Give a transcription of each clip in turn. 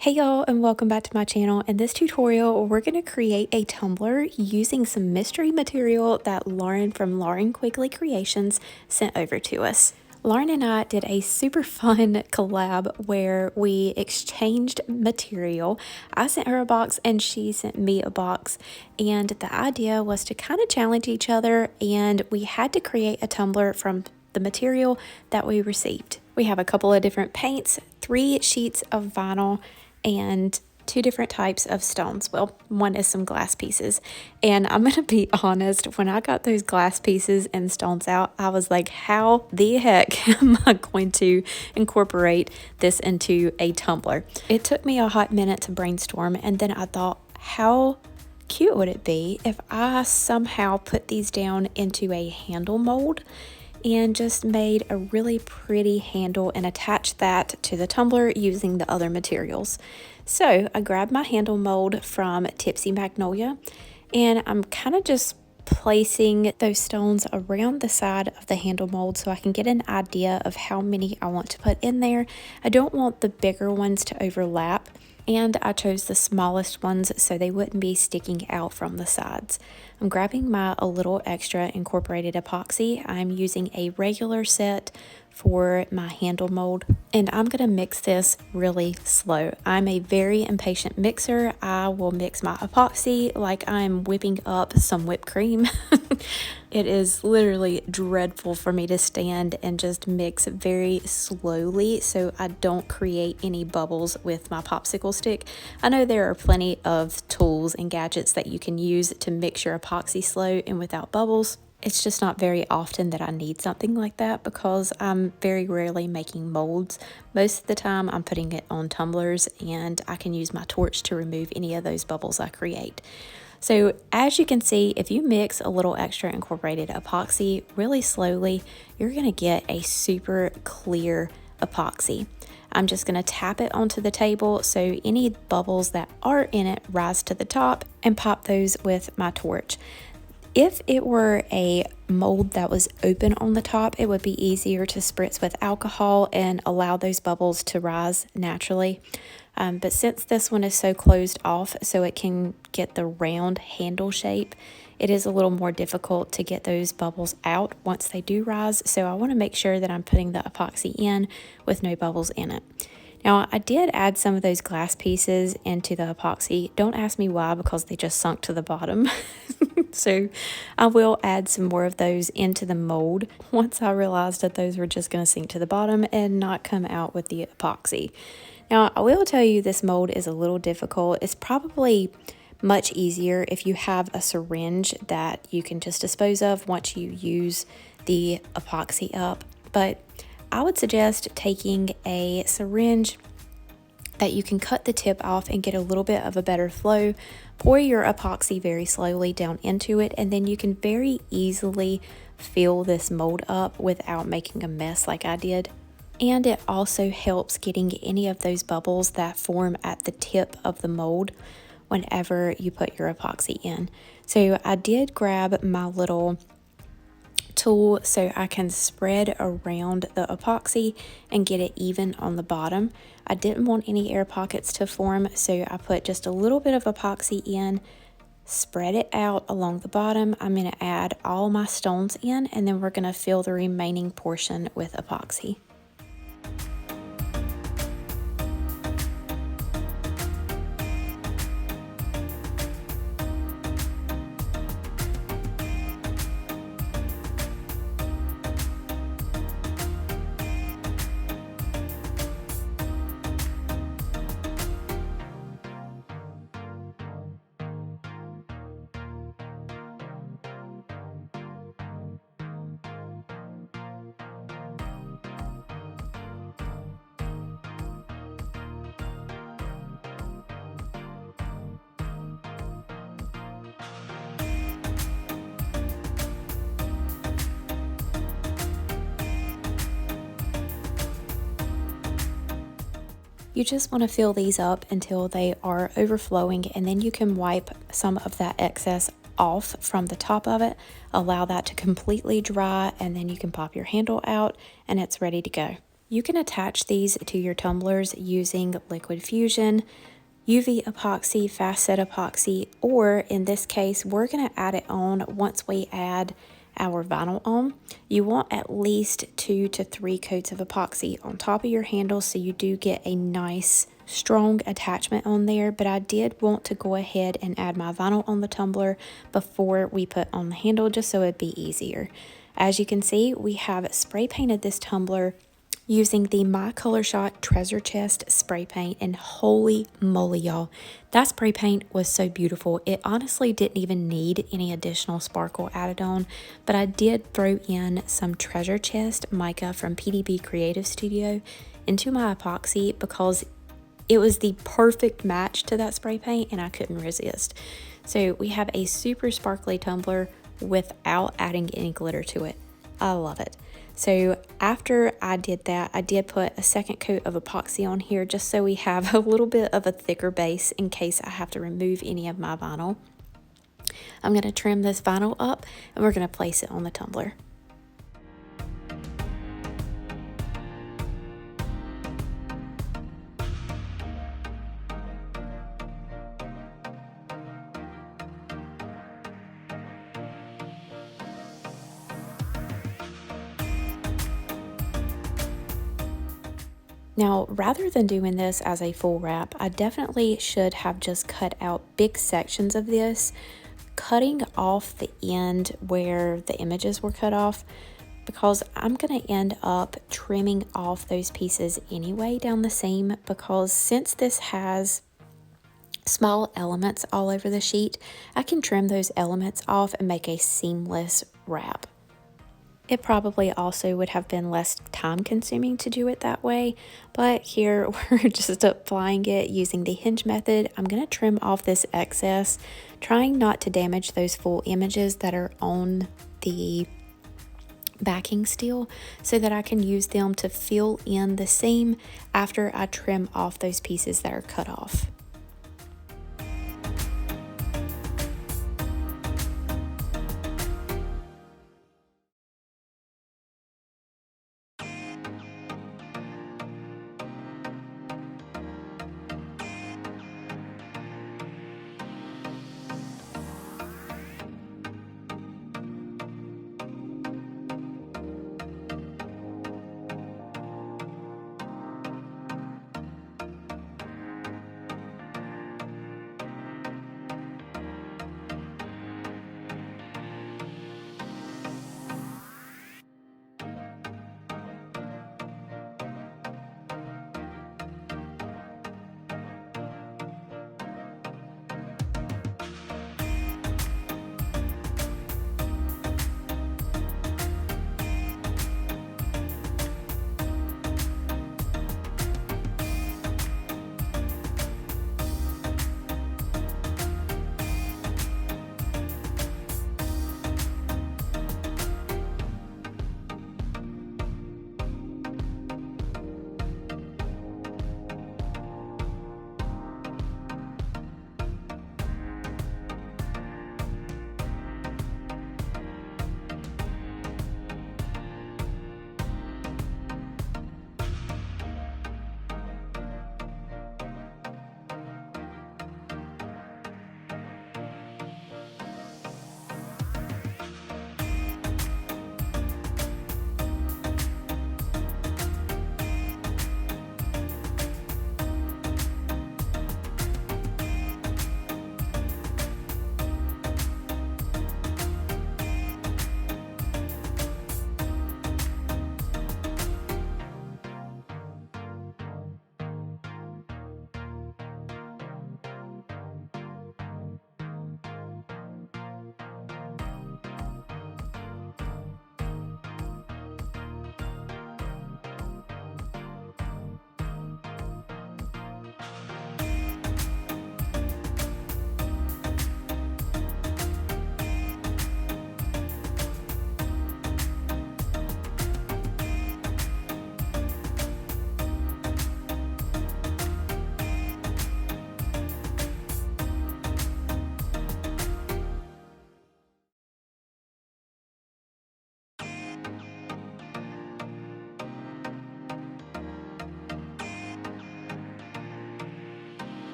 Hey y'all, and welcome back to my channel. In this tutorial, we're going to create a tumbler using some mystery material that Lauren from Lauren Quigley Creations sent over to us. Lauren and I did a super fun collab where we exchanged material. I sent her a box and she sent me a box, and the idea was to kind of challenge each other, and we had to create a tumbler from the material that we received. We have a couple of different paints, 3 sheets of vinyl, and 2 different types of stones. Well, one is some glass pieces. And I'm going to be honest, when I got those glass pieces and stones out, I was like, how the heck am I going to incorporate this into a tumbler? It took me a hot minute to brainstorm, and then I thought, how cute would it be if I somehow put these down into a handle mold and just made a really pretty handle and attached that to the tumbler using the other materials. So I grabbed my handle mold from TIPSY Magnolia, and I'm kind of just placing those stones around the side of the handle mold so I can get an idea of how many I want to put in there. I don't want the bigger ones to overlap, and I chose the smallest ones so they wouldn't be sticking out from the sides. I'm grabbing my a little extra incorporated epoxy. I'm using a regular set for my handle mold, and I'm going to mix this really slow. I'm a very impatient mixer. I will mix my epoxy like I'm whipping up some whipped cream. It is literally dreadful for me to stand and just mix very slowly so I don't create any bubbles with my popsicle stick. I know there are plenty of tools and gadgets that you can use to mix your epoxy slow and without bubbles. It's just not very often that I need something like that because I'm very rarely making molds. Most of the time I'm putting it on tumblers, and I can use my torch to remove any of those bubbles I create. So as you can see, if you mix a little extra incorporated epoxy really slowly, you're going to get a super clear epoxy. I'm just going to tap it onto the table so any bubbles that are in it rise to the top, and pop those with my torch. If it were a mold that was open on the top, it would be easier to spritz with alcohol and allow those bubbles to rise naturally. But since this one is so closed off so it can get the round handle shape, it is a little more difficult to get those bubbles out once they do rise. So I want to make sure that I'm putting the epoxy in with no bubbles in it. Now, I did add some of those glass pieces into the epoxy. Don't ask me why, because they just sunk to the bottom. So I will add some more of those into the mold once I realized that those were just going to sink to the bottom and not come out with the epoxy. Now, I will tell you this mold is a little difficult. It's probably much easier if you have a syringe that you can just dispose of once you use the epoxy up. But I would suggest taking a syringe that you can cut the tip off and get a little bit of a better flow. Pour your epoxy very slowly down into it, and then you can very easily fill this mold up without making a mess like I did. And it also helps getting any of those bubbles that form at the tip of the mold whenever you put your epoxy in. So I did grab my little tool so I can spread around the epoxy and get it even on the bottom. I didn't want any air pockets to form, so I put just a little bit of epoxy in, spread it out along the bottom. I'm going to add all my stones in, and then we're going to fill the remaining portion with epoxy. You just want to fill these up until they are overflowing, and then you can wipe some of that excess off from the top of it, allow that to completely dry, and then you can pop your handle out and it's ready to go. You can attach these to your tumblers using liquid fusion, UV epoxy, fast set epoxy, or in this case, we're going to add it on once we add our vinyl on. You want at least 2 to 3 coats of epoxy on top of your handle so you do get a nice strong attachment on there, but I did want to go ahead and add my vinyl on the tumbler before we put on the handle just so it'd be easier. As you can see, we have spray painted this tumbler using the My Color Shot Treasure Chest spray paint, and holy moly, y'all, that spray paint was so beautiful. It honestly didn't even need any additional sparkle added on, but I did throw in some Treasure Chest mica from PDB Creative Studio into my epoxy because it was the perfect match to that spray paint and I couldn't resist. So we have a super sparkly tumbler without adding any glitter to it. I love it. So after I did that, I did put a second coat of epoxy on here just so we have a little bit of a thicker base in case I have to remove any of my vinyl. I'm going to trim this vinyl up and we're going to place it on the tumbler. Now, rather than doing this as a full wrap, I definitely should have just cut out big sections of this, cutting off the end where the images were cut off, because I'm going to end up trimming off those pieces anyway down the seam, because since this has small elements all over the sheet, I can trim those elements off and make a seamless wrap. It probably also would have been less time consuming to do it that way, but here we're just applying it using the hinge method. I'm going to trim off this excess, trying not to damage those full images that are on the backing steel so that I can use them to fill in the seam after I trim off those pieces that are cut off.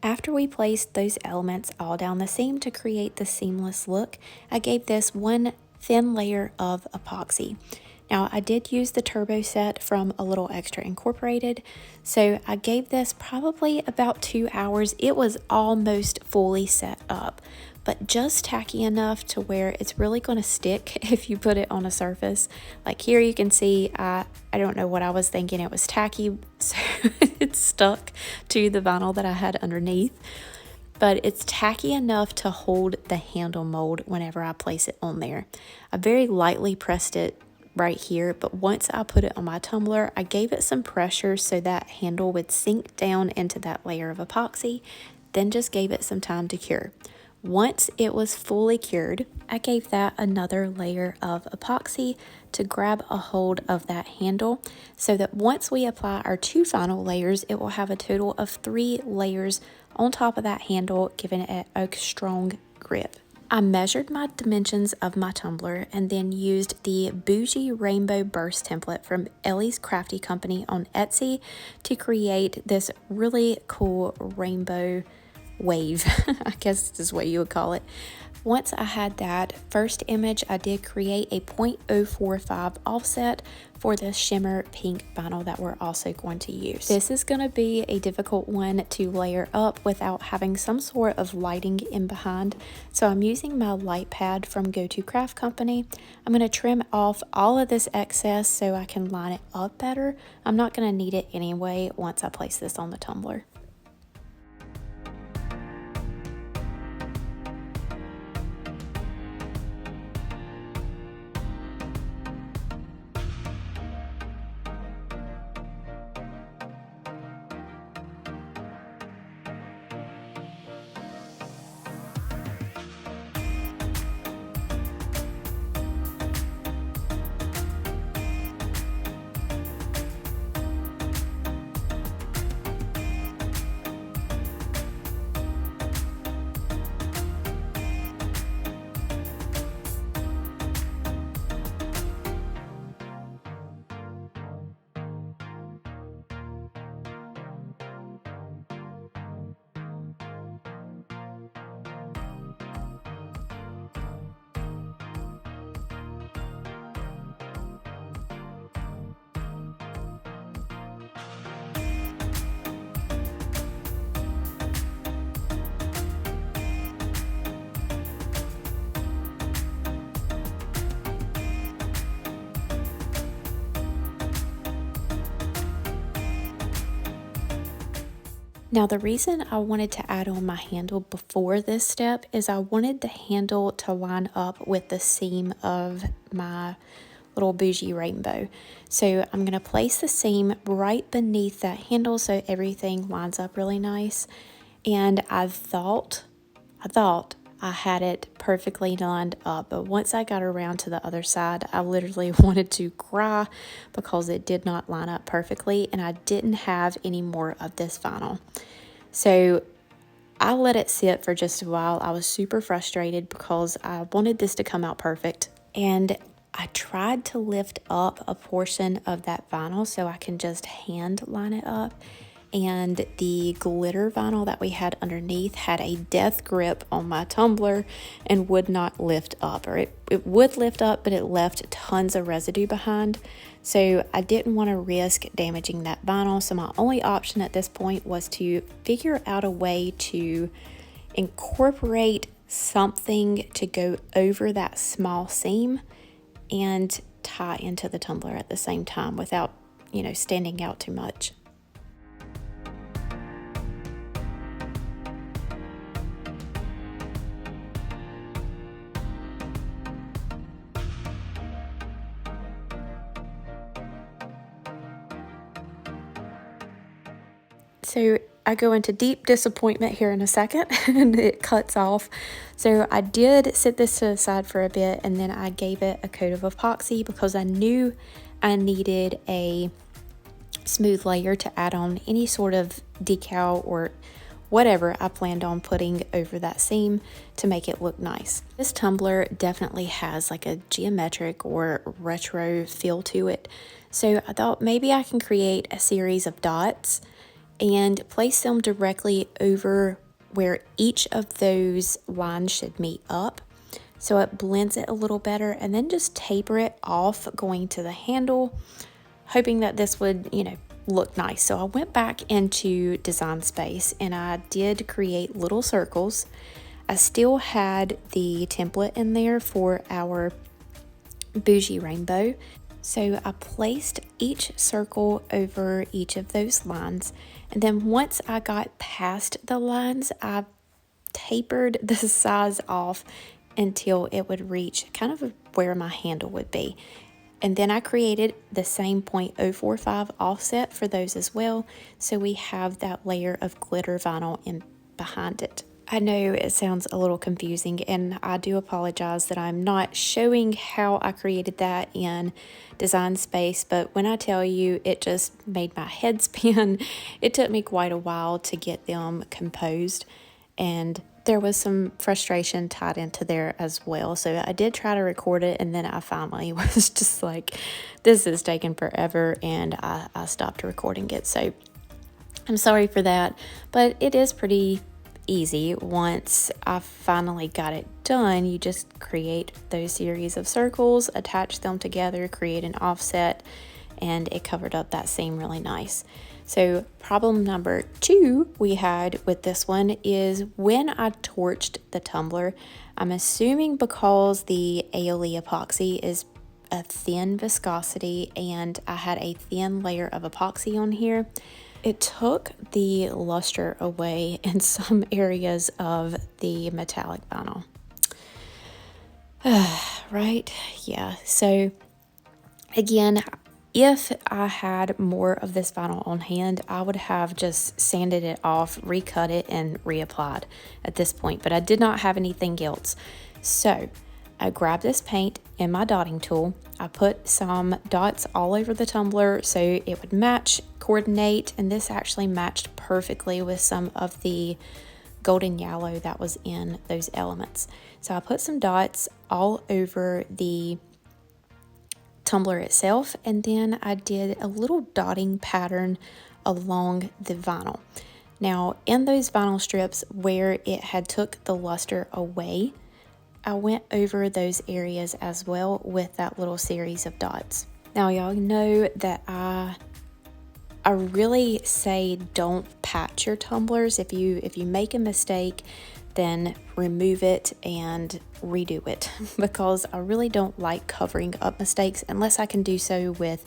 After we placed those elements all down the seam to create the seamless look, I gave this one thin layer of epoxy. Now I did use the turbo set from A Little Extra Incorporated, so I gave this probably about 2 hours. It was almost fully set up, but just tacky enough to where it's really going to stick if you put it on a surface. Like here you can see, I don't know what I was thinking, it was tacky, so it's stuck to the vinyl that I had underneath. But it's tacky enough to hold the handle mold whenever I place it on there. I very lightly pressed it right here, but once I put it on my tumbler, I gave it some pressure so that handle would sink down into that layer of epoxy, then just gave it some time to cure. Once it was fully cured, I gave that another layer of epoxy to grab a hold of that handle so that once we apply our 2 final layers, it will have a total of 3 layers on top of that handle, giving it a strong grip. I measured my dimensions of my tumbler and then used the Bougie Rainbow Burst template from ELLIES Crafty Company on Etsy to create this really cool rainbow wave, I guess is what you would call it. Once I had that first image, I did create a 0.045 offset for the shimmer pink vinyl that we're also going to use. This is going to be a difficult one to layer up without having some sort of lighting in behind. So I'm using my light pad from Go To Craft Company. I'm going to trim off all of this excess so I can line it up better. I'm not going to need it anyway once I place this on the tumbler. Now the reason I wanted to add on my handle before this step is I wanted the handle to line up with the seam of my little Bougie Rainbow. So I'm going to place the seam right beneath that handle so everything lines up really nice. And I thought I had it perfectly lined up, but once I got around to the other side, I literally wanted to cry because it did not line up perfectly and I didn't have any more of this vinyl. So I let it sit for just a while. I was super frustrated because I wanted this to come out perfect, and I tried to lift up a portion of that vinyl so I can just hand line it up. And the glitter vinyl that we had underneath had a death grip on my tumbler and would not lift up, or it would lift up, but it left tons of residue behind. So I didn't want to risk damaging that vinyl. So my only option at this point was to figure out a way to incorporate something to go over that small seam and tie into the tumbler at the same time without, standing out too much. So I go into deep disappointment here in a second and it cuts off. So I did sit this to the side for a bit and then I gave it a coat of epoxy because I knew I needed a smooth layer to add on any sort of decal or whatever I planned on putting over that seam to make it look nice. This tumbler definitely has like a geometric or retro feel to it. So I thought maybe I can create a series of dots and place them directly over where each of those lines should meet up, so it blends it a little better, and then just taper it off going to the handle, hoping that this would, look nice. So I went back into Design Space and I did create little circles. I still had the template in there for our bougie rainbow. So I placed each circle over each of those lines, and then once I got past the lines, I tapered the size off until it would reach kind of where my handle would be. And then I created the same 0.045 offset for those as well, so we have that layer of glitter vinyl in behind it. I know it sounds a little confusing, and I do apologize that I'm not showing how I created that in Design Space, but when I tell you it just made my head spin, it took me quite a while to get them composed, and there was some frustration tied into there as well. So I did try to record it, and then I finally was just like, this is taking forever, and I stopped recording it. So I'm sorry for that, but it is pretty easy. Once I finally got it done, you just create those series of circles, attach them together, create an offset, and it covered up that seam really nice. So problem number 2 we had with this one is when I torched the tumbler, I'm assuming because the ELLIES epoxy is a thin viscosity and I had a thin layer of epoxy on here, it took the luster away in some areas of the metallic vinyl. Right? Yeah. So again, if I had more of this vinyl on hand, I would have just sanded it off, recut it, and reapplied at this point, but I did not have anything else. So I grabbed this paint in my dotting tool. I put some dots all over the tumbler so it would match, coordinate, and this actually matched perfectly with some of the golden yellow that was in those elements. So I put some dots all over the tumbler itself, and then I did a little dotting pattern along the vinyl. Now in those vinyl strips where it had took the luster away, I went over those areas as well with that little series of dots. Now y'all know that I really say don't patch your tumblers. If you make a mistake, then remove it and redo it, because I really don't like covering up mistakes unless I can do so with,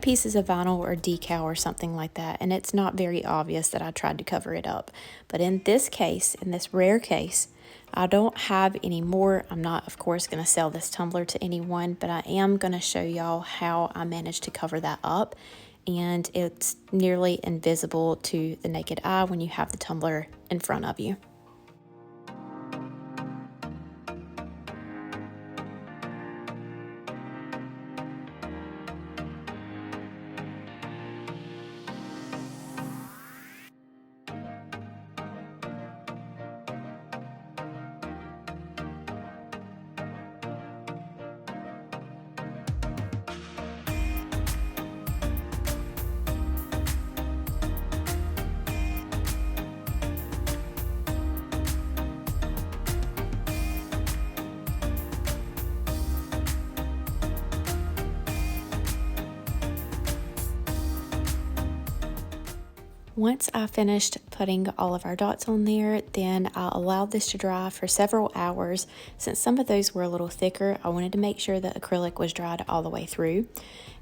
pieces of vinyl or decal or something like that, and it's not very obvious that I tried to cover it up. But in this case, in this rare case, I don't have any more. I'm not, of course, going to sell this tumbler to anyone, but I am going to show y'all how I managed to cover that up, and it's nearly invisible to the naked eye when you have the tumbler in front of you. Once I finished putting all of our dots on there, then I allowed this to dry for several hours. Since some of those were a little thicker, I wanted to make sure that acrylic was dried all the way through.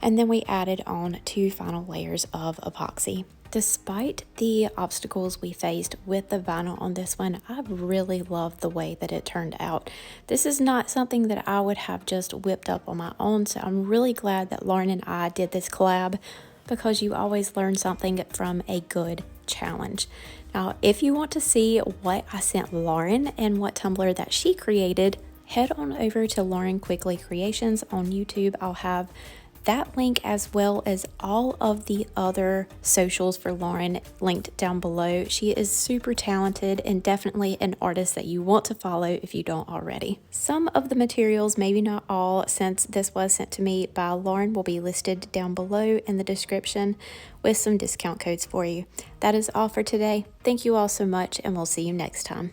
And then we added on 2 final layers of epoxy. Despite the obstacles we faced with the vinyl on this one, I really love the way that it turned out. This is not something that I would have just whipped up on my own, so I'm really glad that Lauren and I did this collab, because you always learn something from a good challenge. Now, if you want to see what I sent Lauren and what tumbler that she created, head on over to Lauren Quickly Creations on YouTube. I'll have that link, as well as all of the other socials for Lauren, linked down below. She is super talented and definitely an artist that you want to follow if you don't already. Some of the materials, maybe not all, since this was sent to me by Lauren, will be listed down below in the description with some discount codes for you. That is all for today. Thank you all so much, and we'll see you next time.